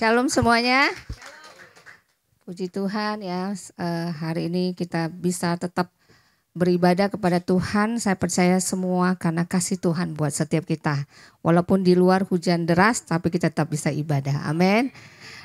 Shalom semuanya. Puji Tuhan ya, hari ini kita bisa tetap beribadah kepada Tuhan. Saya percaya semua karena kasih Tuhan buat setiap kita. Walaupun di luar hujan deras, tapi kita tetap bisa ibadah. Amin.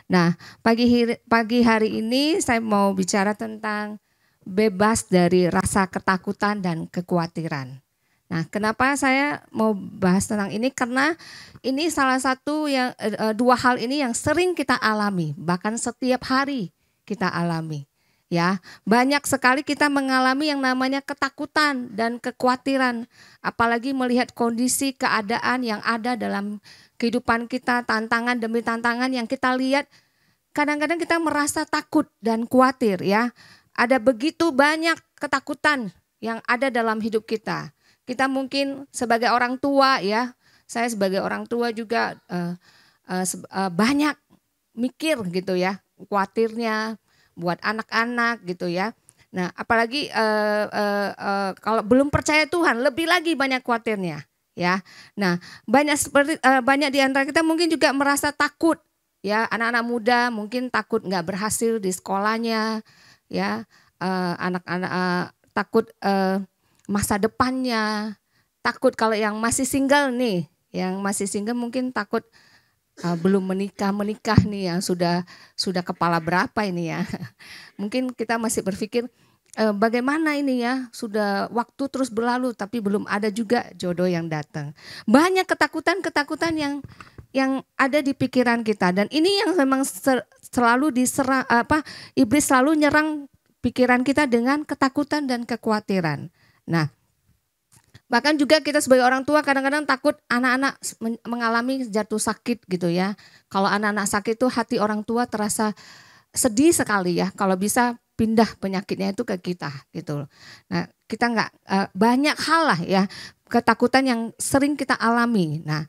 Nah, pagi hari ini saya mau bicara tentang bebas dari rasa ketakutan dan kekhawatiran. Nah, kenapa saya mau bahas tentang ini? Karena ini salah satu yang dua hal ini yang sering kita alami, bahkan setiap hari kita alami. Ya, banyak sekali kita mengalami yang namanya ketakutan dan kekhawatiran, apalagi melihat kondisi keadaan yang ada dalam kehidupan kita, tantangan demi tantangan yang kita lihat. Kadang-kadang kita merasa takut dan khawatir ya. Ada begitu banyak ketakutan yang ada dalam hidup kita. Kita mungkin sebagai orang tua ya, saya sebagai orang tua juga banyak mikir gitu ya, khawatirnya buat anak-anak gitu ya. Nah apalagi kalau belum percaya Tuhan lebih lagi banyak khawatirnya ya. Nah banyak di antara kita mungkin juga merasa takut ya, anak-anak muda mungkin takut nggak berhasil di sekolahnya ya, anak-anak takut masa depannya, takut kalau yang masih single nih, yang masih single mungkin takut belum menikah nih yang sudah kepala berapa ini ya. Mungkin kita masih berpikir bagaimana ini ya, sudah waktu terus berlalu tapi belum ada juga jodoh yang datang. Banyak ketakutan yang ada di pikiran kita, dan ini yang memang selalu diserang iblis selalu nyerang pikiran kita dengan ketakutan dan kekhawatiran. Nah, bahkan juga kita sebagai orang tua kadang-kadang takut anak-anak mengalami jatuh sakit gitu ya. Kalau anak-anak sakit itu hati orang tua terasa sedih sekali ya. Kalau bisa pindah penyakitnya itu ke kita gitu. Nah, kita nggak banyak hal lah ya, ketakutan yang sering kita alami. Nah,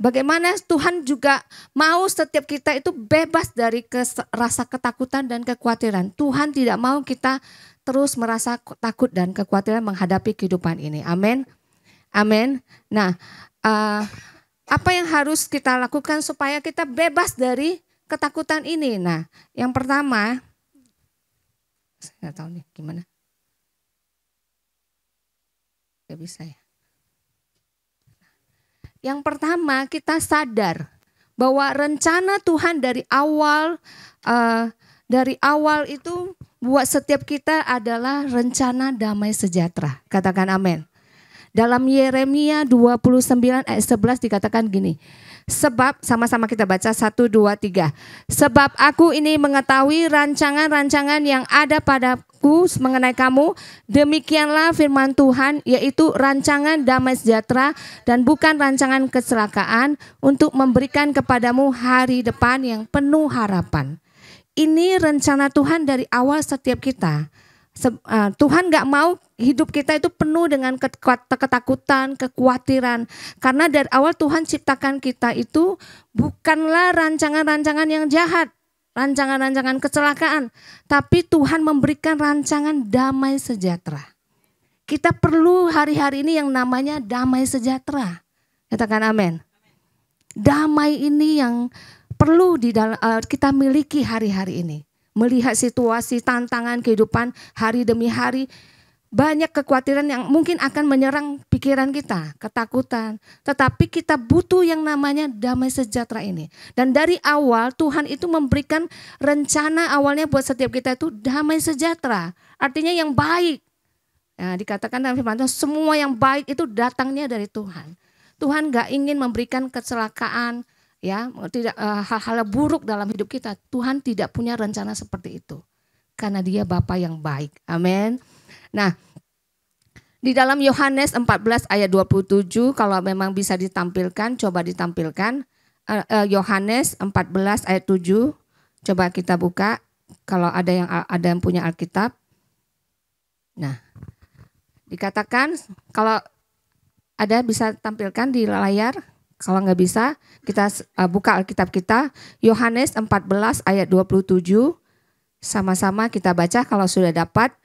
bagaimana Tuhan juga mau setiap kita itu bebas dari rasa ketakutan dan kekhawatiran. Tuhan tidak mau kita terus merasa takut dan kekhawatiran menghadapi kehidupan ini. Amin. Amin. Nah, apa yang harus kita lakukan supaya kita bebas dari ketakutan ini? Nah, yang pertama, saya nggak tahu nih gimana. Gak bisa ya. Yang pertama, kita sadar bahwa rencana Tuhan dari awal itu buat setiap kita adalah rencana damai sejahtera. Katakan amin. Dalam Yeremia 29 ayat 11 dikatakan gini. Sebab, sama-sama kita baca 1, 2, 3. Sebab aku ini mengetahui rancangan-rancangan yang ada padaku mengenai kamu. Demikianlah firman Tuhan, yaitu rancangan damai sejahtera dan bukan rancangan kecelakaan, untuk memberikan kepadamu hari depan yang penuh harapan. Ini rencana Tuhan dari awal setiap kita. Tuhan gak mau hidup kita itu penuh dengan ketakutan, kekhawatiran. Karena dari awal Tuhan ciptakan kita itu bukanlah rancangan-rancangan yang jahat, rancangan-rancangan kecelakaan. Tapi Tuhan memberikan rancangan damai sejahtera. Kita perlu hari-hari ini yang namanya damai sejahtera. Katakan amin. Damai ini yang perlu kita miliki hari-hari ini. Melihat situasi, tantangan kehidupan hari demi hari, banyak kekhawatiran yang mungkin akan menyerang pikiran kita, ketakutan. Tetapi kita butuh yang namanya damai sejahtera ini. Dan dari awal Tuhan itu memberikan rencana awalnya buat setiap kita itu damai sejahtera. Artinya yang baik. Nah, dikatakan dalam firman Tuhan, semua yang baik itu datangnya dari Tuhan. Tuhan gak ingin memberikan kecelakaan, ya, tidak hal-hal buruk dalam hidup kita. Tuhan tidak punya rencana seperti itu. Karena Dia Bapa yang baik. Amin. Nah, di dalam Yohanes 14 ayat 27, kalau memang bisa ditampilkan, coba ditampilkan. Yohanes 14 ayat 7, coba kita buka. Kalau ada yang punya Alkitab. Nah, dikatakan kalau ada bisa tampilkan di layar. Kalau nggak bisa, kita buka Alkitab kita, Yohanes 14 ayat 27, sama-sama kita baca kalau sudah dapat.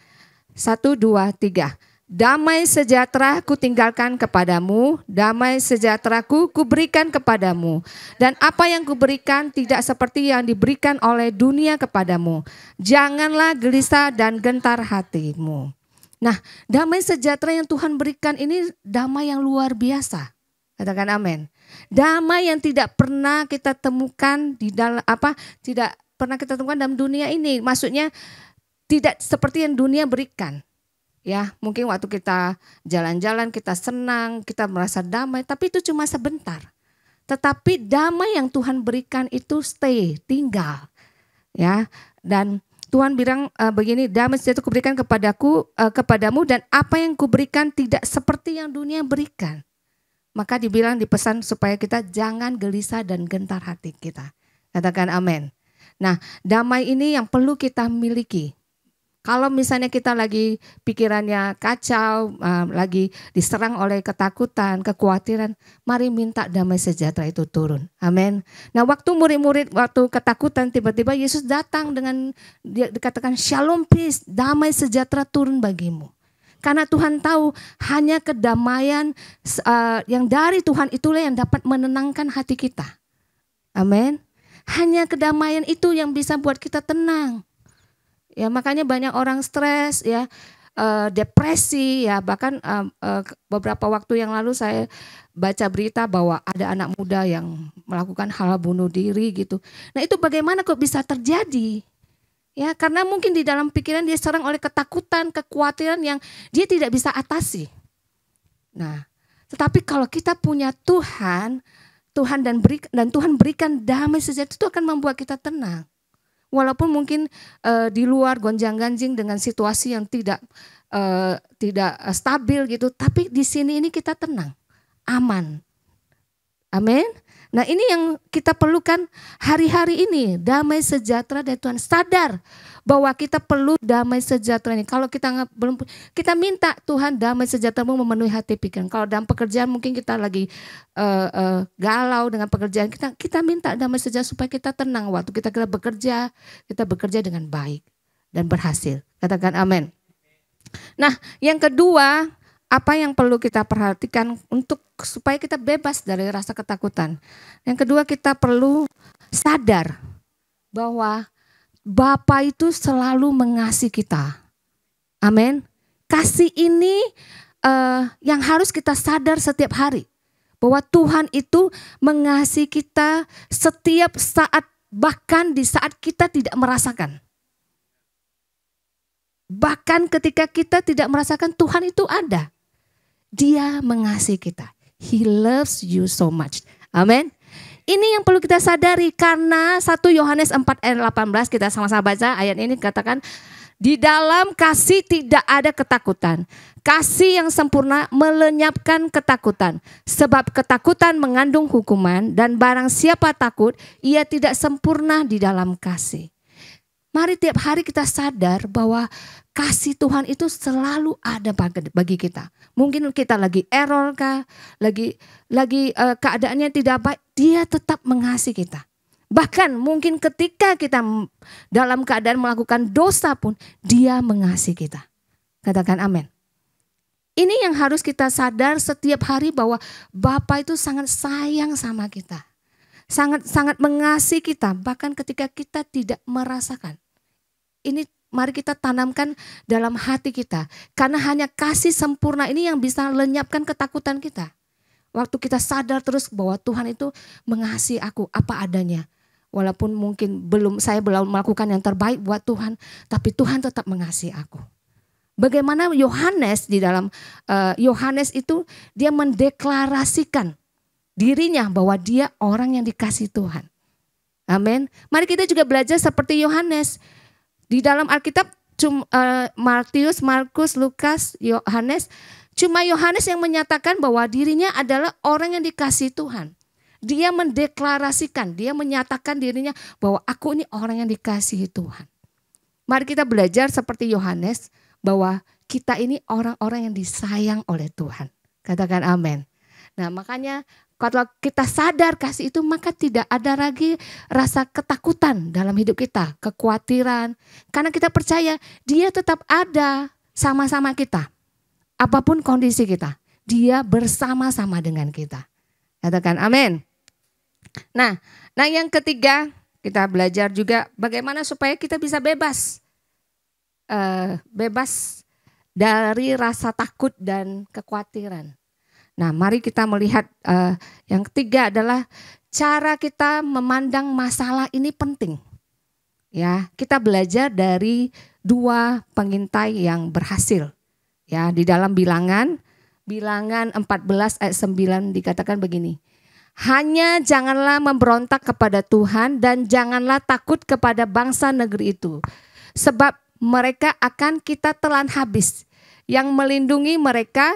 1, 2, 3. Damai sejahtera ku tinggalkan kepadamu, damai sejahteraku kuberikan kepadamu. Dan apa yang kuberikan tidak seperti yang diberikan oleh dunia kepadamu. Janganlah gelisah dan gentar hatimu. Nah, damai sejahtera yang Tuhan berikan ini damai yang luar biasa. Katakan amin. Damai yang tidak pernah kita temukan di dalam tidak pernah kita temukan dalam dunia ini. Maksudnya tidak seperti yang dunia berikan. Ya, mungkin waktu kita jalan-jalan kita senang, kita merasa damai, tapi itu cuma sebentar. Tetapi damai yang Tuhan berikan itu stay, tinggal. Ya, dan Tuhan bilang begini, damai sejahtera kuberikan kepadamu dan apa yang kuberikan tidak seperti yang dunia berikan. Maka dibilang dipesan supaya kita jangan gelisah dan gentar hati kita. Katakan amin. Nah, damai ini yang perlu kita miliki. Kalau misalnya kita lagi pikirannya kacau, lagi diserang oleh ketakutan, kekhawatiran, mari minta damai sejahtera itu turun. Amin. Nah, waktu murid-murid waktu ketakutan tiba-tiba Yesus datang dengan dia dikatakan shalom peace, damai sejahtera turun bagimu. Karena Tuhan tahu hanya kedamaian yang dari Tuhan itulah yang dapat menenangkan hati kita. Amin. Hanya kedamaian itu yang bisa buat kita tenang. Ya, makanya banyak orang stres, ya, depresi, ya, bahkan beberapa waktu yang lalu saya baca berita bahwa ada anak muda yang melakukan hal bunuh diri gitu. Nah, itu bagaimana kok bisa terjadi? Ya, karena mungkin di dalam pikiran dia serang oleh ketakutan, kekhawatiran yang dia tidak bisa atasi. Nah, tetapi kalau kita punya Tuhan dan Tuhan berikan damai sejahtera, itu akan membuat kita tenang. Walaupun mungkin di luar gonjang-ganjing dengan situasi yang tidak stabil gitu, tapi di sini ini kita tenang, aman. Amin. Nah, ini yang kita perlukan hari-hari ini, damai sejahtera dari Tuhan. Sadar bahwa kita perlu damai sejahtera ini. Kalau kita belum, kita minta Tuhan damai sejahtera-Mu memenuhi hati pikiran. Kalau dalam pekerjaan mungkin kita lagi galau dengan pekerjaan kita minta damai sejahtera supaya kita tenang waktu kita bekerja dengan baik dan berhasil. Katakan amin. Nah, yang kedua, apa yang perlu kita perhatikan untuk supaya kita bebas dari rasa ketakutan. Yang kedua, kita perlu sadar bahwa Bapa itu selalu mengasihi kita. Amin. Kasih ini yang harus kita sadar setiap hari. Bahwa Tuhan itu mengasihi kita setiap saat, bahkan di saat kita tidak merasakan. Bahkan ketika kita tidak merasakan, Tuhan itu ada. Dia mengasihi kita. He loves you so much. Amin. Ini yang perlu kita sadari karena 1 Yohanes 4 ayat 18 kita sama-sama baca ayat ini katakan, di dalam kasih tidak ada ketakutan. Kasih yang sempurna melenyapkan ketakutan. Sebab ketakutan mengandung hukuman dan barang siapa takut ia tidak sempurna di dalam kasih. Mari tiap hari kita sadar bahwa kasih Tuhan itu selalu ada bagi kita. Mungkin kita lagi error kah, lagi keadaannya tidak baik, dia tetap mengasihi kita. Bahkan mungkin ketika kita dalam keadaan melakukan dosa pun, dia mengasihi kita. Katakan amin. Ini yang harus kita sadar setiap hari bahwa Bapa itu sangat sayang sama kita. Sangat mengasihi kita, bahkan ketika kita tidak merasakan. Ini mari kita tanamkan dalam hati kita. Karena hanya kasih sempurna ini yang bisa lenyapkan ketakutan kita. Waktu kita sadar terus bahwa Tuhan itu mengasihi aku apa adanya. Walaupun mungkin saya belum melakukan yang terbaik buat Tuhan. Tapi Tuhan tetap mengasihi aku. Bagaimana Yohanes di dalam Yohanes itu dia mendeklarasikan dirinya bahwa dia orang yang dikasihi Tuhan. Amin. Mari kita juga belajar seperti Yohanes. Di dalam Alkitab Matius, Markus, Lukas, Yohanes, cuma Yohanes yang menyatakan bahwa dirinya adalah orang yang dikasihi Tuhan. Dia mendeklarasikan, dia menyatakan dirinya bahwa aku ini orang yang dikasihi Tuhan. Mari kita belajar seperti Yohanes bahwa kita ini orang-orang yang disayang oleh Tuhan. Katakan amin. Nah, makanya kalau kita sadar kasih itu, maka tidak ada lagi rasa ketakutan dalam hidup kita, kekhawatiran. Karena kita percaya dia tetap ada sama-sama kita. apapun kondisi kita, Dia bersama-sama dengan kita. Katakan amin. Nah yang ketiga, kita belajar juga bagaimana supaya kita bisa bebas. Bebas dari rasa takut dan kekhawatiran. Nah, mari kita melihat yang ketiga adalah cara kita memandang masalah ini penting. Ya, kita belajar dari 2 pengintai yang berhasil. Ya, di dalam Bilangan 14 ayat 9 dikatakan begini. Hanya janganlah memberontak kepada Tuhan dan janganlah takut kepada bangsa negeri itu. Sebab mereka akan kita telan habis. Yang melindungi mereka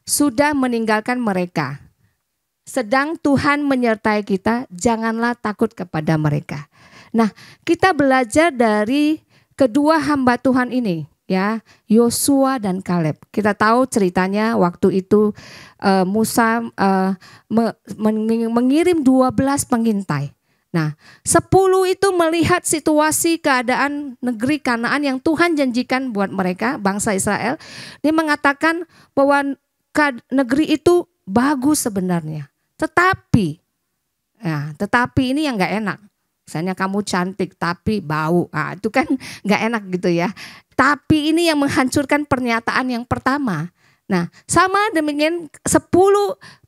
sudah meninggalkan mereka. Sedang Tuhan menyertai kita, janganlah takut kepada mereka. Nah, kita belajar dari kedua hamba Tuhan ini, ya, Yosua dan Kaleb. Kita tahu ceritanya waktu itu Musa mengirim 12 pengintai. Nah, 10 itu melihat situasi keadaan negeri Kanaan yang Tuhan janjikan buat mereka, bangsa Israel. Dia mengatakan bahwa negeri itu bagus sebenarnya. Tetapi ini yang gak enak. Misalnya kamu cantik tapi bau, itu kan gak enak gitu ya. Tapi ini yang menghancurkan pernyataan yang pertama. Nah, sama demikian 10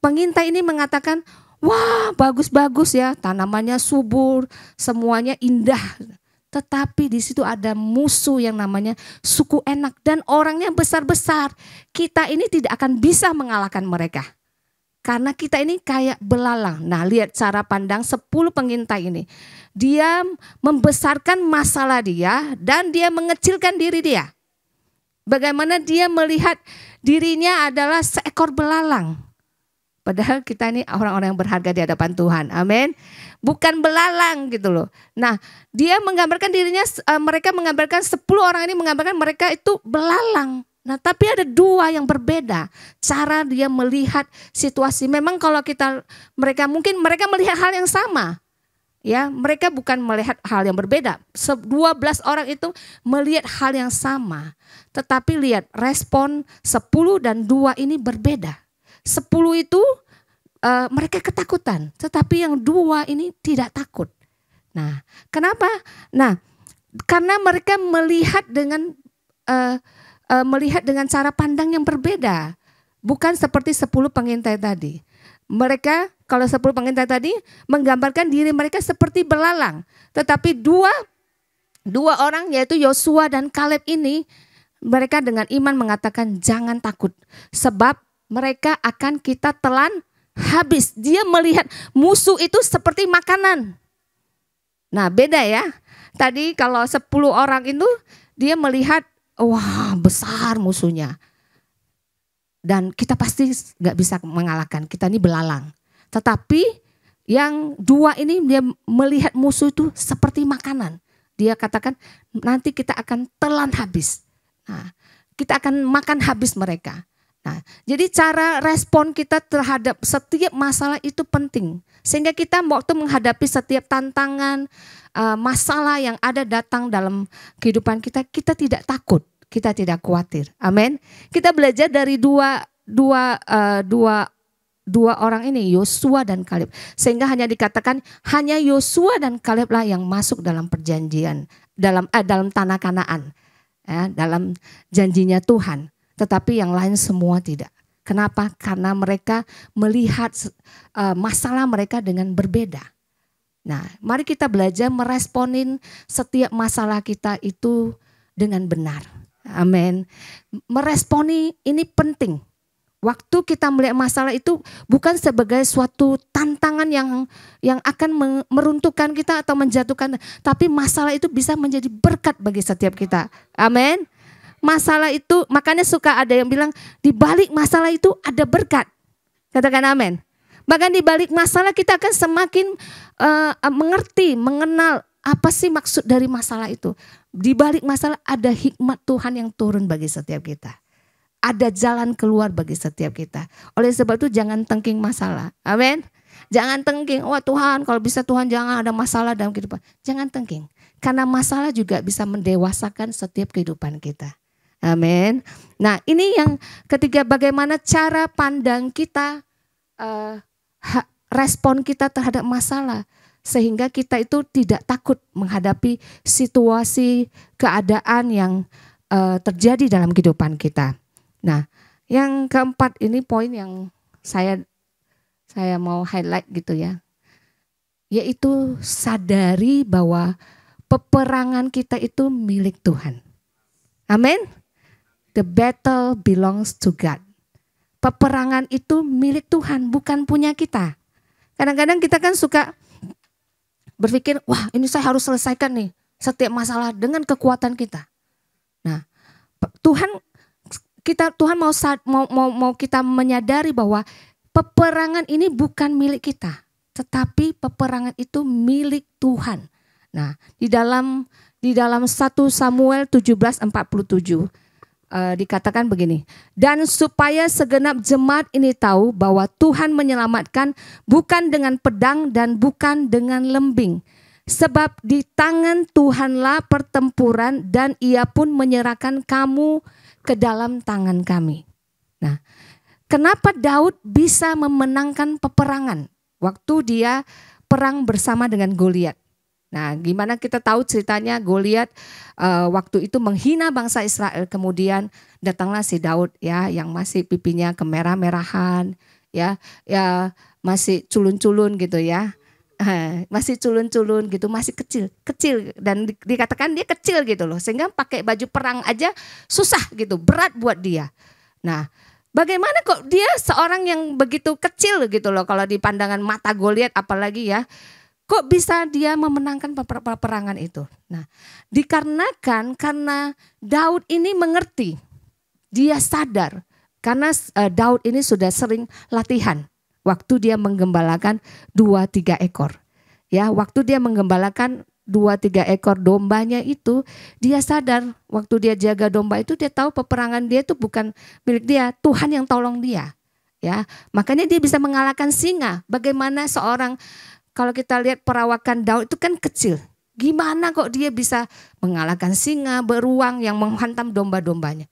pengintai ini mengatakan, wah bagus-bagus ya, tanamannya subur, semuanya indah. Tetapi di situ ada musuh yang namanya suku Enak dan orangnya besar-besar. Kita ini tidak akan bisa mengalahkan mereka. Karena kita ini kayak belalang. Nah, lihat cara pandang 10 pengintai ini. Dia membesarkan masalah dia dan dia mengecilkan diri dia. Bagaimana dia melihat dirinya adalah seekor belalang. Padahal kita ini orang-orang yang berharga di hadapan Tuhan. Amin. Bukan belalang gitu loh. Nah, dia menggambarkan dirinya, mereka menggambarkan 10 orang ini menggambarkan mereka itu belalang. Nah, tapi ada 2 yang berbeda. Cara dia melihat situasi. Memang kalau mereka melihat hal yang sama. Ya, mereka bukan melihat hal yang berbeda. 12 orang itu melihat hal yang sama. Tetapi lihat respon 10 dan 2 ini berbeda. 10 itu mereka ketakutan, tetapi yang 2 ini tidak takut. Nah, kenapa? Nah, karena mereka melihat dengan cara pandang yang berbeda, bukan seperti 10 pengintai tadi. Mereka kalau 10 pengintai tadi menggambarkan diri mereka seperti belalang, tetapi dua orang yaitu Yosua dan Kaleb ini mereka dengan iman mengatakan jangan takut, sebab mereka akan kita telan habis. Dia melihat musuh itu seperti makanan. Nah, beda ya. Tadi kalau 10 orang itu dia melihat wah besar musuhnya. Dan kita pasti gak bisa mengalahkan, kita ini belalang. Tetapi yang 2 ini dia melihat musuh itu seperti makanan. Dia katakan nanti kita akan telan habis. Nah, kita akan makan habis mereka. Nah, jadi cara respon kita terhadap setiap masalah itu penting. Sehingga kita waktu menghadapi setiap tantangan, masalah yang ada datang dalam kehidupan kita, kita tidak takut, kita tidak khawatir. Amin. Kita belajar dari dua orang ini, Yosua dan Kaleb. Sehingga hanya dikatakan hanya Yosua dan Kaleb lah yang masuk dalam perjanjian, dalam tanah Kanaan, ya, dalam janjinya Tuhan. Tetapi yang lain semua tidak. Kenapa? Karena mereka melihat masalah mereka dengan berbeda. Nah, mari kita belajar meresponin setiap masalah kita itu dengan benar. Amin. Meresponi ini penting. Waktu kita melihat masalah itu bukan sebagai suatu tantangan yang akan meruntuhkan kita atau menjatuhkan. Tapi masalah itu bisa menjadi berkat bagi setiap kita. Amin. Masalah itu, makanya suka ada yang bilang di balik masalah itu ada berkat. Katakan amin. Bahkan di balik masalah kita akan semakin mengerti, mengenal apa sih maksud dari masalah itu. Di balik masalah ada hikmat Tuhan yang turun bagi setiap kita. Ada jalan keluar bagi setiap kita. Oleh sebab itu jangan tengking masalah. Amin. Jangan tengking, wah Tuhan kalau bisa Tuhan jangan ada masalah dalam kehidupan. Jangan tengking. Karena masalah juga bisa mendewasakan setiap kehidupan kita. Amin. Nah, ini yang ketiga, bagaimana cara pandang kita, respon kita terhadap masalah. Sehingga kita itu tidak takut menghadapi situasi, keadaan yang terjadi dalam kehidupan kita. Nah, yang keempat ini poin yang saya mau highlight gitu ya. Yaitu sadari bahwa peperangan kita itu milik Tuhan. Amin. The battle belongs to God. Peperangan itu milik Tuhan, bukan punya kita. Kadang-kadang kita kan suka berpikir, wah ini saya harus selesaikan nih setiap masalah dengan kekuatan kita. Nah, Tuhan mau kita menyadari bahwa peperangan ini bukan milik kita, tetapi peperangan itu milik Tuhan. Nah, di dalam 1 Samuel 17:47 dikatakan begini, dan supaya segenap jemaat ini tahu bahwa Tuhan menyelamatkan bukan dengan pedang dan bukan dengan lembing, sebab di tangan Tuhanlah pertempuran dan Ia pun menyerahkan kamu ke dalam tangan kami. Nah, kenapa Daud bisa memenangkan peperangan waktu dia perang bersama dengan Goliat? Nah, gimana kita tahu ceritanya? Goliat waktu itu menghina bangsa Israel, kemudian datanglah si Daud ya, yang masih pipinya kemerah-merahan, ya masih culun-culun gitu ya, masih culun-culun gitu, masih kecil dan dikatakan dia kecil gitu loh, sehingga pakai baju perang aja susah gitu, berat buat dia. Nah, bagaimana kok dia seorang yang begitu kecil gitu loh, kalau di pandangan mata Goliat apalagi ya. Kok bisa dia memenangkan peperangan itu? Nah, dikarenakan karena Daud ini mengerti, dia sadar karena Daud ini sudah sering latihan waktu dia menggembalakan 2-3 ekor. Ya, waktu dia menggembalakan 2-3 ekor dombanya itu, dia sadar waktu dia jaga domba itu, dia tahu peperangan dia itu bukan milik dia, Tuhan yang tolong dia. Ya, makanya dia bisa mengalahkan singa. Bagaimana seorang, kalau kita lihat perawakan Daud itu kan kecil. Gimana kok dia bisa mengalahkan singa, beruang yang menghantam domba-dombanya.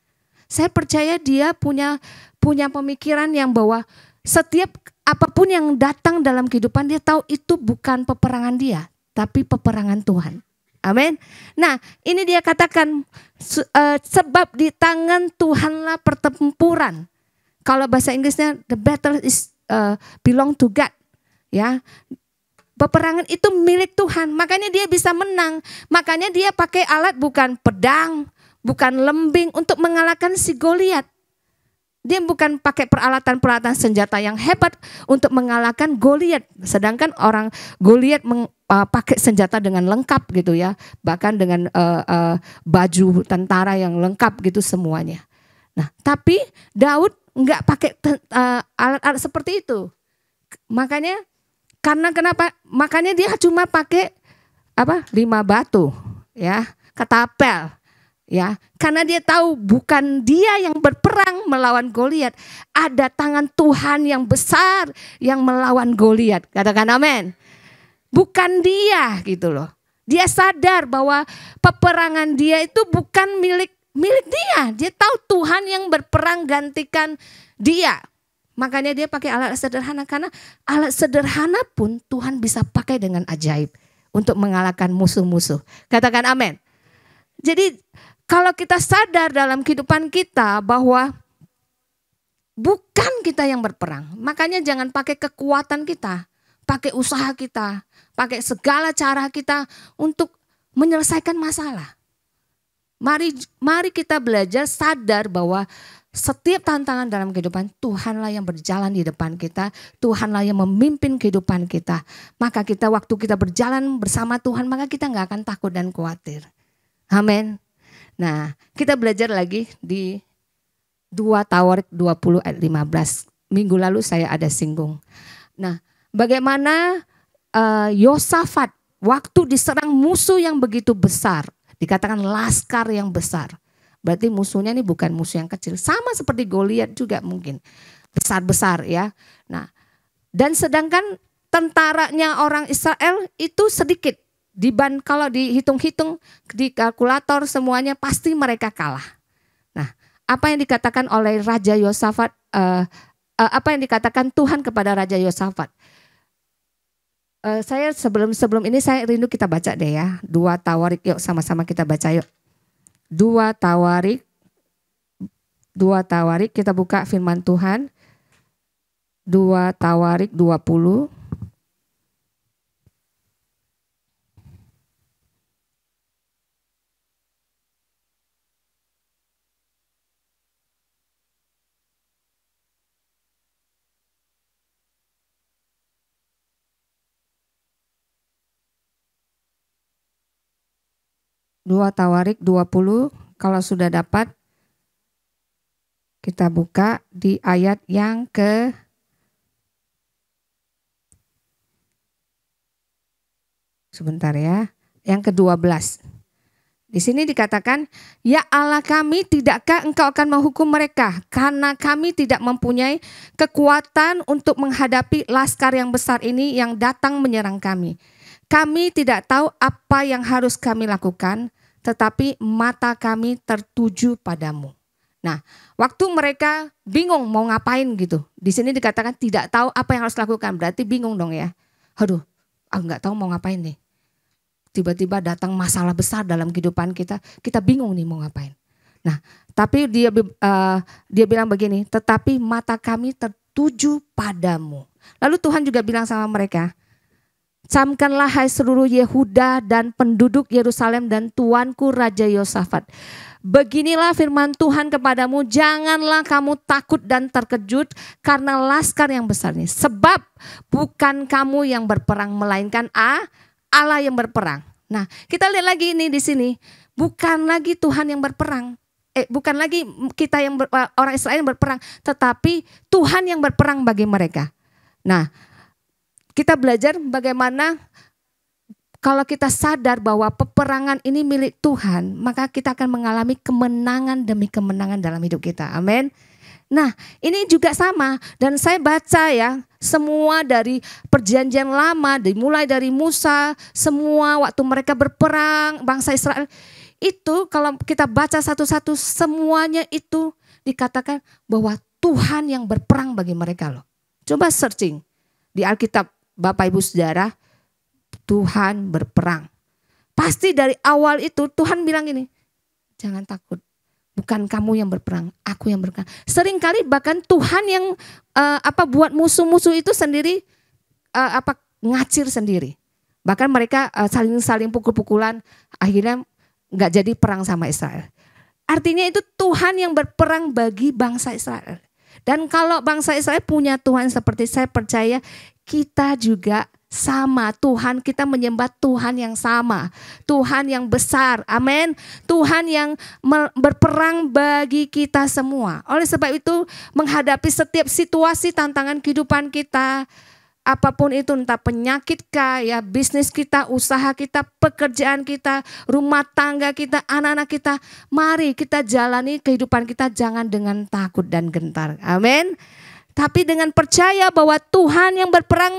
Saya percaya dia punya pemikiran yang bahwa setiap apapun yang datang dalam kehidupan, dia tahu itu bukan peperangan dia, tapi peperangan Tuhan. Amin. Nah, ini dia katakan sebab di tangan Tuhanlah pertempuran. Kalau bahasa Inggrisnya the battle is belong to God. Ya. Peperangan itu milik Tuhan, makanya dia bisa menang. Makanya dia pakai alat bukan pedang, bukan lembing untuk mengalahkan si Goliat. Dia bukan pakai peralatan senjata yang hebat untuk mengalahkan Goliat. Sedangkan orang Goliat pakai senjata dengan lengkap gitu ya, bahkan dengan baju tentara yang lengkap gitu semuanya. Nah, tapi Daud nggak pakai alat-alat seperti itu. Makanya kenapa? Makanya dia cuma pakai 5 batu, ya, ketapel, ya. Karena dia tahu bukan dia yang berperang melawan Goliat, ada tangan Tuhan yang besar yang melawan Goliat. Katakan amin. Bukan dia gitu loh. Dia sadar bahwa peperangan dia itu bukan milik dia. Dia tahu Tuhan yang berperang gantikan dia. Makanya dia pakai alat sederhana, karena alat sederhana pun Tuhan bisa pakai dengan ajaib untuk mengalahkan musuh-musuh. Katakan amin. Jadi kalau kita sadar dalam kehidupan kita bahwa bukan kita yang berperang, makanya jangan pakai kekuatan kita, pakai usaha kita, pakai segala cara kita untuk menyelesaikan masalah. Mari kita belajar sadar bahwa setiap tantangan dalam kehidupan, Tuhanlah yang berjalan di depan kita, Tuhanlah yang memimpin kehidupan kita. Maka kita waktu kita berjalan bersama Tuhan, maka kita gak akan takut dan khawatir. Amin. Nah, kita belajar lagi di 2 Tawarik 20 ayat 15. Minggu lalu saya ada singgung. Nah, bagaimana Yosafat waktu diserang musuh yang begitu besar, dikatakan laskar yang besar. Berarti musuhnya ini bukan musuh yang kecil. Sama seperti Goliat juga mungkin. Besar-besar ya. Nah, dan sedangkan tentaranya orang Israel itu sedikit. Kalau dihitung-hitung di kalkulator semuanya pasti mereka kalah. Nah, apa yang dikatakan oleh Raja Yosafat, apa yang dikatakan Tuhan kepada Raja Yosafat. Saya sebelum ini saya rindu kita baca deh ya. 2 Tawarik, yuk sama-sama kita baca yuk. 2 Tawarik kita buka firman Tuhan. 2 Tawarik 20. Dua Tawarik 20, kalau sudah dapat kita buka di ayat yang sebentar ya, yang ke-12. Di sini dikatakan, ya Allah kami, tidakkah engkau akan menghukum mereka? Karena kami tidak mempunyai kekuatan untuk menghadapi laskar yang besar ini yang datang menyerang kami. Kami tidak tahu apa yang harus kami lakukan, tetapi mata kami tertuju padamu. Nah, waktu mereka bingung mau ngapain gitu. Di sini dikatakan tidak tahu apa yang harus lakukan, berarti bingung dong ya. Aduh, nggak tahu mau ngapain nih. Tiba-tiba datang masalah besar dalam kehidupan kita, kita bingung nih mau ngapain. Nah, tapi dia bilang begini, tetapi mata kami tertuju padamu. Lalu Tuhan juga bilang sama mereka, camkanlah hai seluruh Yehuda dan penduduk Yerusalem dan tuanku Raja Yosafat. Beginilah firman Tuhan kepadamu, janganlah kamu takut dan terkejut karena laskar yang besar ini. Sebab bukan kamu yang berperang, melainkan Allah yang berperang. Nah, kita lihat lagi ini di sini, bukan lagi Tuhan yang berperang. Bukan lagi kita yang orang Israel yang berperang, tetapi Tuhan yang berperang bagi mereka. Nah, kita belajar bagaimana kalau kita sadar bahwa peperangan ini milik Tuhan, maka kita akan mengalami kemenangan demi kemenangan dalam hidup kita. Amin. Nah, ini juga sama, dan saya baca ya, semua dari perjanjian lama, dimulai dari Musa, semua waktu mereka berperang, bangsa Israel, itu kalau kita baca satu-satu, semuanya itu dikatakan bahwa Tuhan yang berperang bagi mereka loh. Coba searching di Alkitab Bapak Ibu Saudara, Tuhan berperang. Pasti dari awal itu Tuhan bilang ini, jangan takut. Bukan kamu yang berperang, aku yang berperang. Seringkali bahkan Tuhan yang buat musuh-musuh itu sendiri ngacir sendiri. Bahkan mereka saling pukul-pukulan, akhirnya nggak jadi perang sama Israel. Artinya itu Tuhan yang berperang bagi bangsa Israel. Dan kalau bangsa Israel punya Tuhan seperti saya percaya, kita juga sama. Tuhan, kita menyembah Tuhan yang sama, Tuhan yang besar, amin. Tuhan yang berperang bagi kita semua. Oleh sebab itu, menghadapi setiap situasi tantangan kehidupan kita, apapun itu, entah penyakit kah, ya bisnis kita, usaha kita, pekerjaan kita, rumah tangga kita, anak-anak kita, mari kita jalani kehidupan kita jangan dengan takut dan gentar, amin. Tapi dengan percaya bahwa Tuhan yang berperang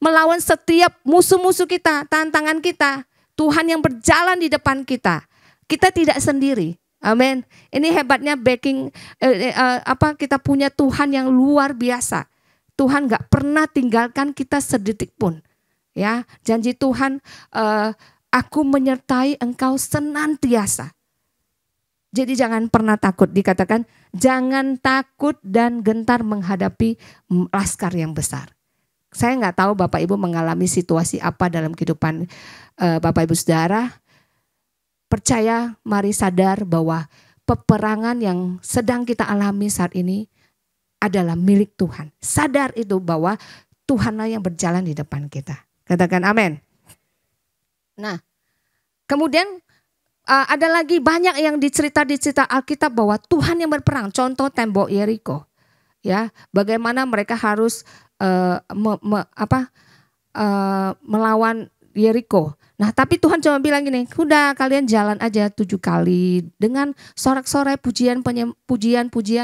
melawan setiap musuh-musuh kita, tantangan kita. Tuhan yang berjalan di depan kita. Kita tidak sendiri. Amin. Ini hebatnya kita punya Tuhan yang luar biasa. Tuhan gak pernah tinggalkan kita sedetik pun. Ya, janji Tuhan, aku menyertai engkau senantiasa. Jadi jangan pernah takut, dikatakan jangan takut dan gentar menghadapi laskar yang besar. Saya nggak tahu Bapak Ibu mengalami situasi apa dalam kehidupan Bapak Ibu Saudara. Percaya, mari sadar bahwa peperangan yang sedang kita alami saat ini adalah milik Tuhan. Sadar itu bahwa Tuhanlah yang berjalan di depan kita. Katakan amin. Nah, kemudian ada lagi banyak yang dicerita Alkitab bahwa Tuhan yang berperang. Contoh tembok Yeriko, ya, bagaimana mereka harus melawan Yeriko. Nah, tapi Tuhan cuma bilang gini, udah kalian jalan aja 7 kali dengan sorak-sorai pujian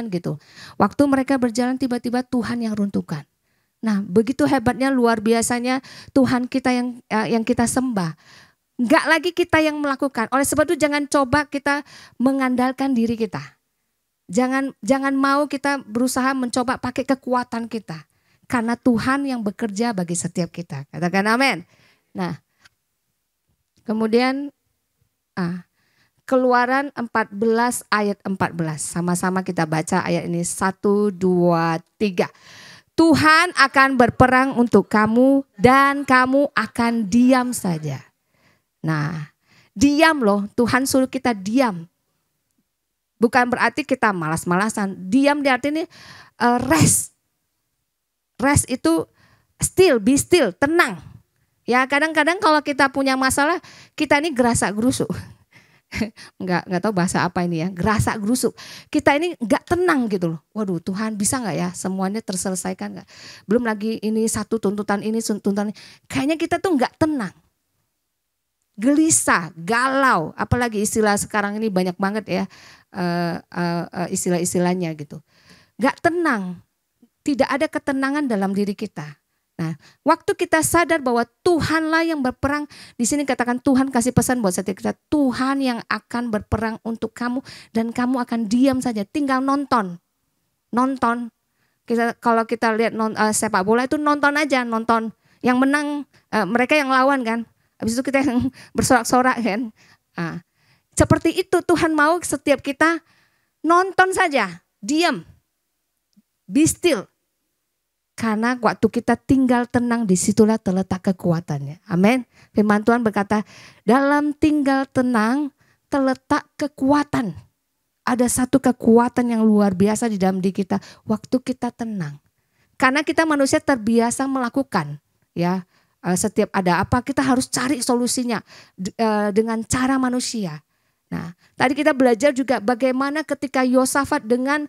gitu. Waktu mereka berjalan tiba-tiba Tuhan yang runtuhkan. Nah, begitu hebatnya, luar biasanya Tuhan kita yang kita sembah. Enggak lagi kita yang melakukan. Oleh sebab itu jangan coba kita mengandalkan diri kita. Jangan mau kita berusaha mencoba pakai kekuatan kita. Karena Tuhan yang bekerja bagi setiap kita. Katakan amin. Nah, kemudian Keluaran 14 ayat 14. Sama-sama kita baca ayat ini. 1, 2, 3. Tuhan akan berperang untuk kamu dan kamu akan diam saja. Nah, diam loh. Tuhan suruh kita diam. Bukan berarti kita malas-malasan. Diam di arti ini rest. Rest itu still, be still, tenang. Ya kadang-kadang kalau kita punya masalah, kita ini gerasak-gerusuk. Nggak tahu bahasa apa ini ya, gerasak-gerusuk. Kita ini nggak tenang gitu loh. Waduh Tuhan bisa nggak ya semuanya terselesaikan nggak? Belum lagi ini satu tuntutan ini, tuntutan ini. Kayaknya kita tuh nggak tenang. Gelisah, galau. Apalagi istilah sekarang ini banyak banget ya istilah-istilahnya gitu. Nggak tenang. Tidak ada ketenangan dalam diri kita. Nah, waktu kita sadar bahwa Tuhanlah yang berperang, di sini katakan Tuhan kasih pesan buat setiap kita, Tuhan yang akan berperang untuk kamu dan kamu akan diam saja, tinggal nonton. Nonton. Kalau kita lihat sepak bola itu nonton aja, nonton. Yang menang mereka yang lawan kan. Habis itu kita yang bersorak-sorak kan. Nah, seperti itu Tuhan mau setiap kita nonton saja, diam. Be still. Karena waktu kita tinggal tenang, disitulah terletak kekuatannya. Amin. Firman Tuhan berkata, dalam tinggal tenang terletak kekuatan. Ada satu kekuatan yang luar biasa di dalam diri kita waktu kita tenang. Karena kita manusia terbiasa melakukan, ya setiap ada apa kita harus cari solusinya dengan cara manusia. Nah, tadi kita belajar juga bagaimana ketika Yosafat dengan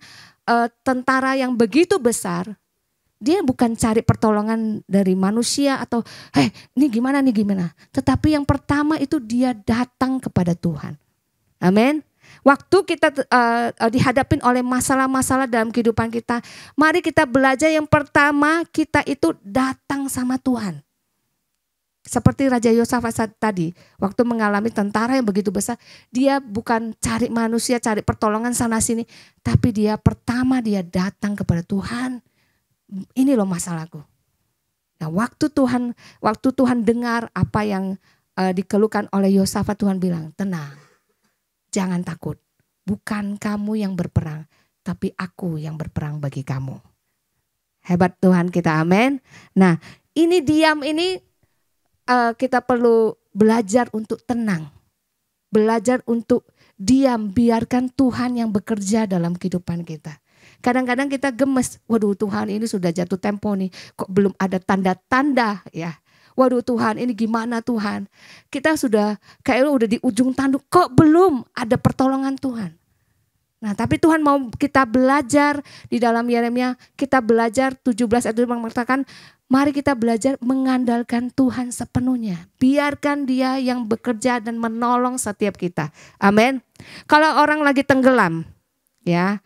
tentara yang begitu besar. Dia bukan cari pertolongan dari manusia atau ini gimana. Tetapi yang pertama itu dia datang kepada Tuhan. Amin. Waktu kita dihadapin oleh masalah-masalah dalam kehidupan kita. Mari kita belajar yang pertama kita itu datang sama Tuhan. Seperti Raja Yosafat tadi. Waktu mengalami tentara yang begitu besar. Dia bukan cari manusia, cari pertolongan sana sini. Tapi dia pertama dia datang kepada Tuhan. Ini loh masalahku. Nah, waktu Tuhan dengar apa yang dikeluhkan oleh Yosafat, Tuhan bilang, tenang, jangan takut. Bukan kamu yang berperang, tapi aku yang berperang bagi kamu. Hebat Tuhan kita, amin. Nah, ini diam ini kita perlu belajar untuk tenang. Belajar untuk diam, biarkan Tuhan yang bekerja dalam kehidupan kita. Kadang-kadang kita gemes, waduh Tuhan ini sudah jatuh tempo nih, kok belum ada tanda-tanda ya. Waduh Tuhan ini gimana Tuhan. Kita sudah kayak udah di ujung tanduk, kok belum ada pertolongan Tuhan. Nah tapi Tuhan mau kita belajar di dalam Yeremia, kita belajar 17 ayat 5 mengatakan, mari kita belajar mengandalkan Tuhan sepenuhnya. Biarkan dia yang bekerja dan menolong setiap kita. Amin. Kalau orang lagi tenggelam ya.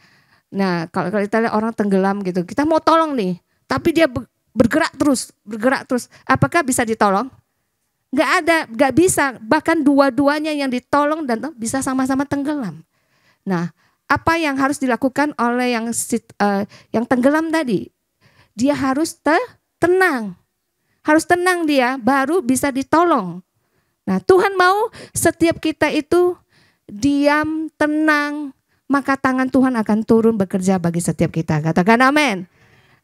Nah kalau kita lihat orang tenggelam gitu, kita mau tolong nih, tapi dia bergerak terus. Apakah bisa ditolong? Gak bisa. Bahkan dua-duanya yang ditolong dan bisa sama-sama tenggelam. Nah apa yang harus dilakukan oleh yang tenggelam tadi? Dia harus tenang. Harus tenang dia, baru bisa ditolong. Nah Tuhan mau setiap kita itu diam, tenang, maka tangan Tuhan akan turun bekerja bagi setiap kita. Katakan amin.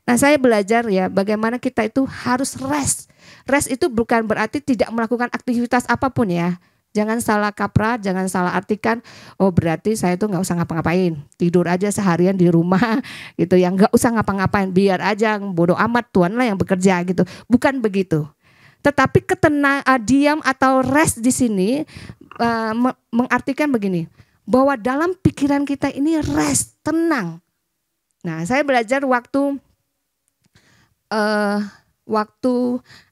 Nah saya belajar ya bagaimana kita itu harus rest. Rest itu bukan berarti tidak melakukan aktivitas apapun ya. Jangan salah kaprah, jangan salah artikan. Oh berarti saya tuh gak usah ngapa-ngapain. Tidur aja seharian di rumah gitu. Yang gak usah ngapa-ngapain. Biar aja bodoh amat Tuhan lah yang bekerja gitu. Bukan begitu. Tetapi diam atau rest di sini mengartikan begini. Bahwa dalam pikiran kita ini rest, tenang. Nah saya belajar waktu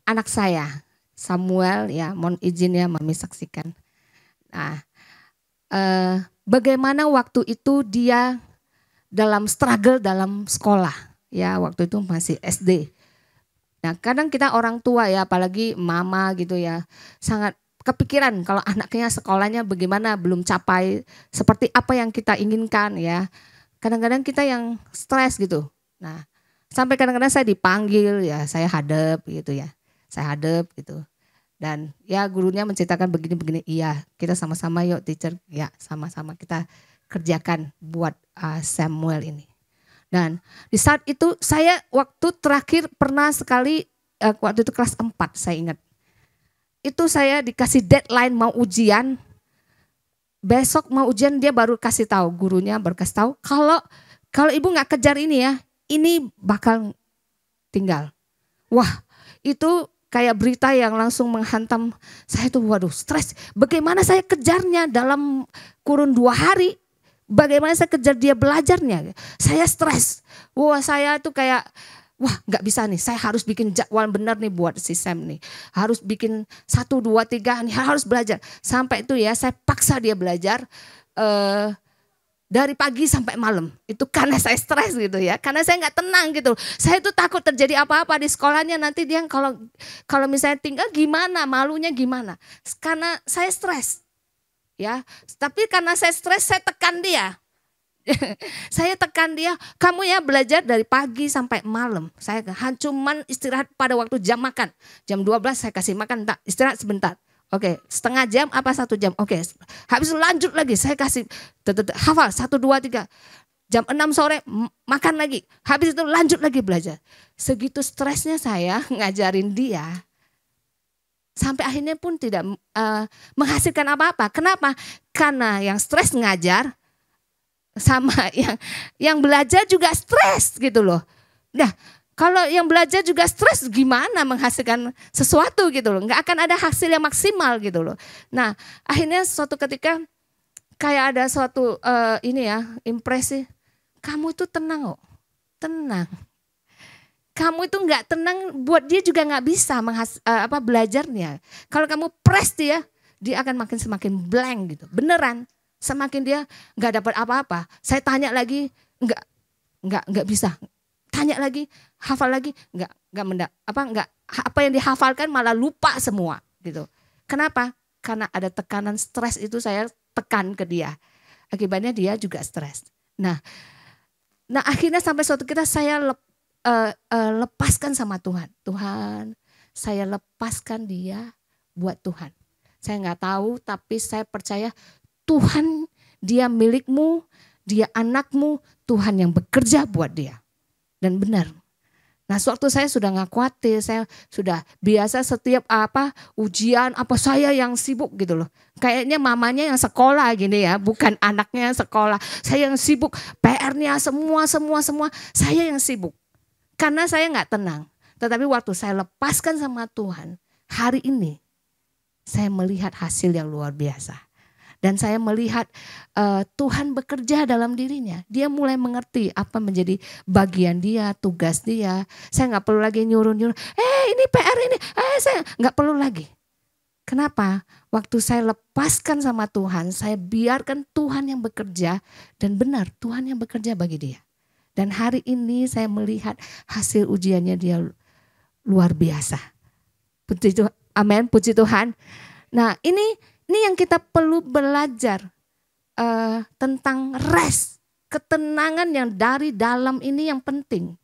anak saya Samuel ya, mohon izin ya Mami saksikan. Nah bagaimana waktu itu dia dalam struggle dalam sekolah ya, waktu itu masih SD. Nah kadang kita orang tua ya, apalagi mama gitu ya, sangat kepikiran kalau anaknya sekolahnya bagaimana, belum capai seperti apa yang kita inginkan ya. kadang-kadang kita yang stres gitu. Nah, sampai kadang-kadang saya dipanggil ya, saya hadap gitu ya. Saya hadap gitu. Dan ya gurunya menceritakan begini-begini, iya kita sama-sama yuk teacher, ya sama-sama kita kerjakan buat Samuel ini. Dan di saat itu saya waktu terakhir pernah sekali, waktu itu kelas 4 saya ingat. Itu saya dikasih deadline mau ujian. Besok mau ujian dia baru kasih tahu, gurunya baru kasih tahu kalau ibu nggak kejar ini ya, ini bakal tinggal. Wah, itu kayak berita yang langsung menghantam saya tuh, waduh stres. Bagaimana saya kejarnya dalam kurun 2 hari? Bagaimana saya kejar dia belajarnya? Saya stres. Wah, saya tuh kayak wah nggak bisa nih, saya harus bikin jadwal benar nih buat si Sam nih. Harus bikin 1, 2, 3 nih, harus belajar. Sampai itu ya saya paksa dia belajar dari pagi sampai malam. Itu karena saya stres gitu ya, karena saya nggak tenang gitu. Saya tuh takut terjadi apa-apa di sekolahnya, nanti dia kalau misalnya tinggal gimana, malunya gimana. Karena saya stres ya, tapi karena saya stres saya tekan dia. Saya tekan dia, kamu ya belajar dari pagi sampai malam. Saya cuman istirahat pada waktu jam makan. Jam 12 saya kasih makan, tak istirahat sebentar. Oke, setengah jam apa 1 jam. Oke, habis itu lanjut lagi. Saya kasih hafal 1, 2, 3. Jam 6 sore makan lagi. Habis itu lanjut lagi belajar. Segitu stresnya saya ngajarin dia. Sampai akhirnya pun tidak menghasilkan apa-apa. Kenapa? Karena yang stres ngajar, sama yang belajar juga stres gitu loh. Nah, kalau yang belajar juga stres gimana menghasilkan sesuatu gitu loh. Nggak akan ada hasil yang maksimal gitu loh. Nah, akhirnya suatu ketika kayak ada suatu impresi, kamu itu tenang kok, tenang. Kamu itu nggak tenang, buat dia juga nggak bisa belajarnya. Kalau kamu press dia akan semakin blank gitu. Beneran. Semakin dia nggak dapat apa-apa. Saya tanya lagi, nggak bisa. Tanya lagi, hafal lagi, apa yang dihafalkan malah lupa semua gitu. Kenapa? Karena ada tekanan stres itu saya tekan ke dia. Akibatnya dia juga stres. Nah akhirnya sampai suatu kita saya lepaskan sama Tuhan. Tuhan, saya lepaskan dia buat Tuhan. Saya nggak tahu, tapi saya percaya Tuhan, dia milikmu, dia anakmu, Tuhan yang bekerja buat dia. Dan benar. Nah, sewaktu saya sudah nggak khawatir, saya sudah biasa setiap ujian saya yang sibuk gitu loh. Kayaknya mamanya yang sekolah gini ya, bukan anaknya yang sekolah. Saya yang sibuk, PR-nya semua, saya yang sibuk. Karena saya nggak tenang. Tetapi waktu saya lepaskan sama Tuhan, hari ini saya melihat hasil yang luar biasa. Dan saya melihat Tuhan bekerja dalam dirinya. Dia mulai mengerti apa menjadi bagian dia, tugas dia. Saya nggak perlu lagi nyuruh-nyuruh, ini PR ini, saya nggak perlu lagi. Kenapa? Waktu saya lepaskan sama Tuhan, saya biarkan Tuhan yang bekerja. Dan benar, Tuhan yang bekerja bagi dia. Dan hari ini saya melihat hasil ujiannya dia luar biasa. Amin, puji Tuhan. Nah ini yang kita perlu belajar tentang rest, ketenangan yang dari dalam ini yang penting,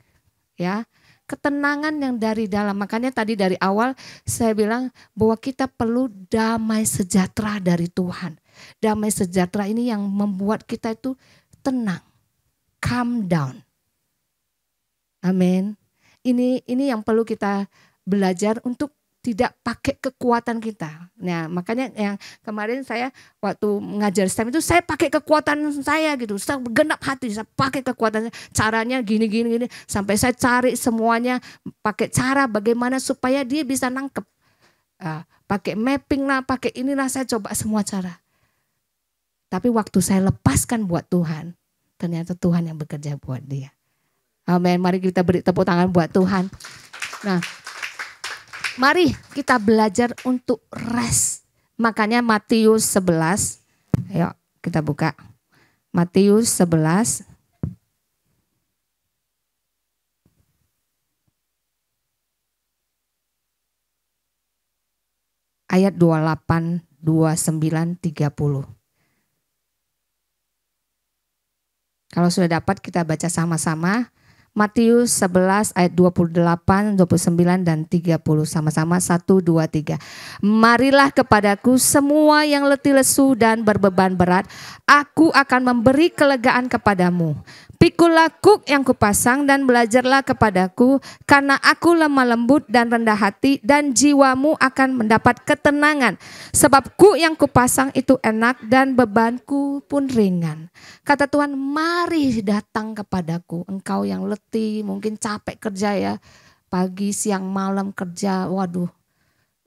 ya, ketenangan yang dari dalam. Makanya tadi dari awal saya bilang bahwa kita perlu damai sejahtera dari Tuhan. Damai sejahtera ini yang membuat kita itu tenang, calm down. Amin. Ini yang perlu kita belajar untuk tidak pakai kekuatan kita. Nah, makanya yang kemarin saya waktu mengajar STEM itu saya pakai kekuatan saya gitu. Saya genap hati, saya pakai kekuatan caranya gini sampai saya cari semuanya pakai cara bagaimana supaya dia bisa nangkep. Pakai mapping lah, pakai inilah, saya coba semua cara. Tapi waktu saya lepaskan buat Tuhan, ternyata Tuhan yang bekerja buat dia. Amin. Mari kita beri tepuk tangan buat Tuhan. Nah, mari kita belajar untuk rest. Makanya Matius 11, ayo kita buka. Matius 11. Ayat 28, 29, 30. Kalau sudah dapat kita baca sama-sama. Matius 11 ayat 28, 29 dan 30 sama-sama 1, 2, 3. Marilah kepadaku semua yang letih lesu dan berbeban berat, aku akan memberi kelegaan kepadamu. Pikulah kuk yang kupasang dan belajarlah kepadaku, karena aku lemah lembut dan rendah hati, dan jiwamu akan mendapat ketenangan. Sebab kuk yang kupasang itu enak dan bebanku pun ringan. Kata Tuhan, mari datang kepadaku, engkau yang letih, mungkin capek kerja ya, pagi, siang, malam kerja, waduh.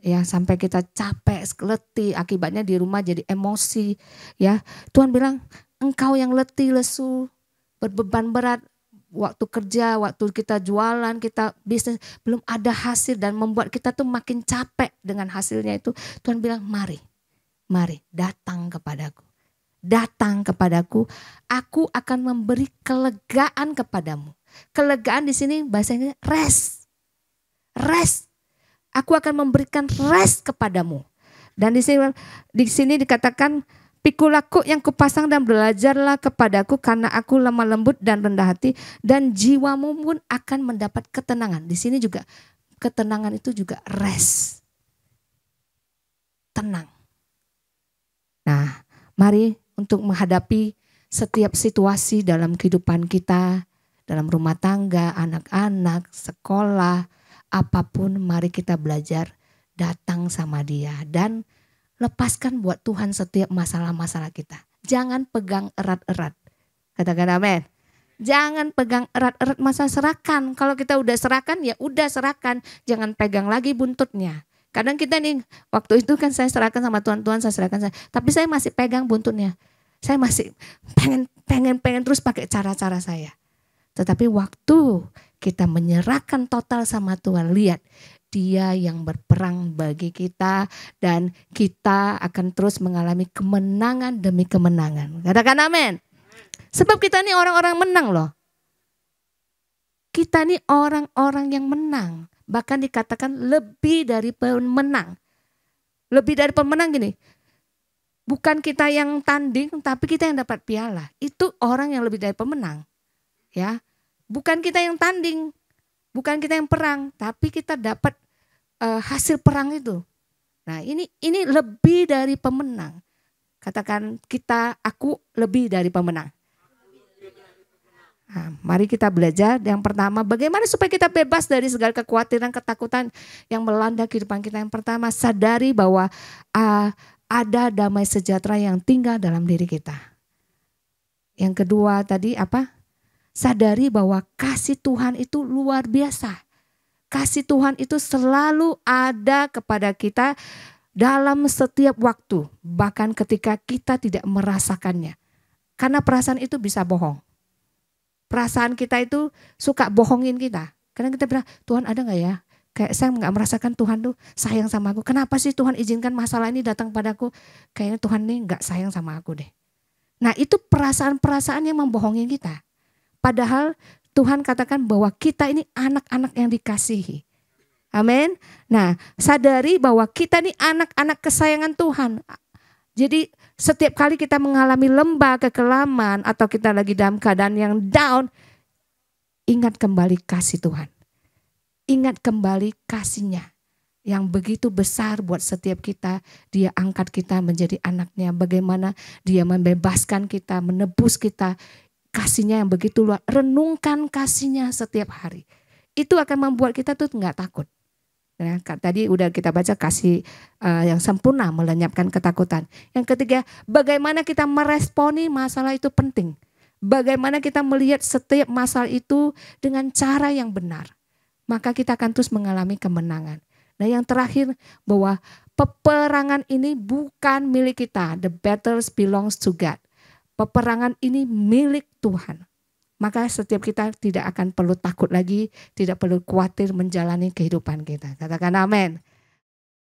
Ya sampai kita capek, letih, akibatnya di rumah jadi emosi. Ya Tuhan bilang, engkau yang letih, lesu, berbeban berat, waktu kerja, waktu kita jualan, kita bisnis, belum ada hasil dan membuat kita tuh makin capek dengan hasilnya itu. Tuhan bilang, mari datang kepadaku. Datang kepadaku, aku akan memberi kelegaan kepadamu. Kelegaan di sini bahasanya rest. Rest. Aku akan memberikan rest kepadamu. Dan di sini dikatakan, pikulah kuk yang kupasang dan belajarlah kepadaku, karena aku lemah lembut dan rendah hati, dan jiwamu pun akan mendapat ketenangan. Di sini juga ketenangan itu juga rest. Tenang. Nah, mari untuk menghadapi setiap situasi dalam kehidupan kita, dalam rumah tangga, anak-anak, sekolah, apapun, mari kita belajar datang sama Dia dan lepaskan buat Tuhan setiap masalah-masalah kita. Jangan pegang erat-erat. Katakan amin. Jangan pegang erat-erat, masa serahkan. Kalau kita udah serahkan, ya udah serahkan. Jangan pegang lagi buntutnya. Kadang kita nih, waktu itu kan saya serahkan sama Tuhan, saya serahkan. Tapi saya masih pegang buntutnya. Saya masih pengen terus pakai cara-cara saya. Tetapi waktu kita menyerahkan total sama Tuhan, lihat Dia yang berperang bagi kita dan kita akan terus mengalami kemenangan demi kemenangan. Katakan amin. Sebab kita ini orang-orang menang loh. Kita ini orang-orang yang menang. Bahkan dikatakan lebih dari pemenang. Lebih dari pemenang gini. Bukan kita yang tanding, tapi kita yang dapat piala. Itu orang yang lebih dari pemenang. Ya, bukan kita yang tanding, bukan kita yang perang, tapi kita dapat hasil perang itu. Nah, ini lebih dari pemenang. Katakan aku lebih dari pemenang. Nah, mari kita belajar. Yang pertama, bagaimana supaya kita bebas dari segala kekhawatiran, ketakutan yang melanda kehidupan kita. Yang pertama, sadari bahwa ada damai sejahtera yang tinggal dalam diri kita. Yang kedua tadi apa? Sadari bahwa kasih Tuhan itu luar biasa. Kasih Tuhan itu selalu ada kepada kita dalam setiap waktu. Bahkan ketika kita tidak merasakannya. Karena perasaan itu bisa bohong. Perasaan kita itu suka bohongin kita. Karena kita bilang, Tuhan ada gak ya? Kayak saya gak merasakan Tuhan tuh sayang sama aku. Kenapa sih Tuhan izinkan masalah ini datang padaku? Kayaknya Tuhan nih gak sayang sama aku deh. Nah itu perasaan-perasaan yang membohongi kita. Padahal Tuhan katakan bahwa kita ini anak-anak yang dikasihi. Amin. Nah sadari bahwa kita ini anak-anak kesayangan Tuhan. Jadi setiap kali kita mengalami lembah kekelaman atau kita lagi dalam keadaan yang down, ingat kembali kasih Tuhan. Ingat kembali kasih-Nya yang begitu besar buat setiap kita. Dia angkat kita menjadi anaknya. Bagaimana Dia membebaskan kita, menebus kita. Kasih-Nya yang begitu luar. Renungkan kasih-Nya setiap hari. Itu akan membuat kita tuh nggak takut. Ya, tadi udah kita baca kasih yang sempurna melenyapkan ketakutan. Yang ketiga, bagaimana kita meresponi masalah itu penting. Bagaimana kita melihat setiap masalah itu dengan cara yang benar. Maka kita akan terus mengalami kemenangan. Nah yang terakhir, bahwa peperangan ini bukan milik kita. The battles belongs to God. Peperangan ini milik Tuhan. Maka setiap kita tidak akan perlu takut lagi, tidak perlu khawatir menjalani kehidupan kita. Katakan amin.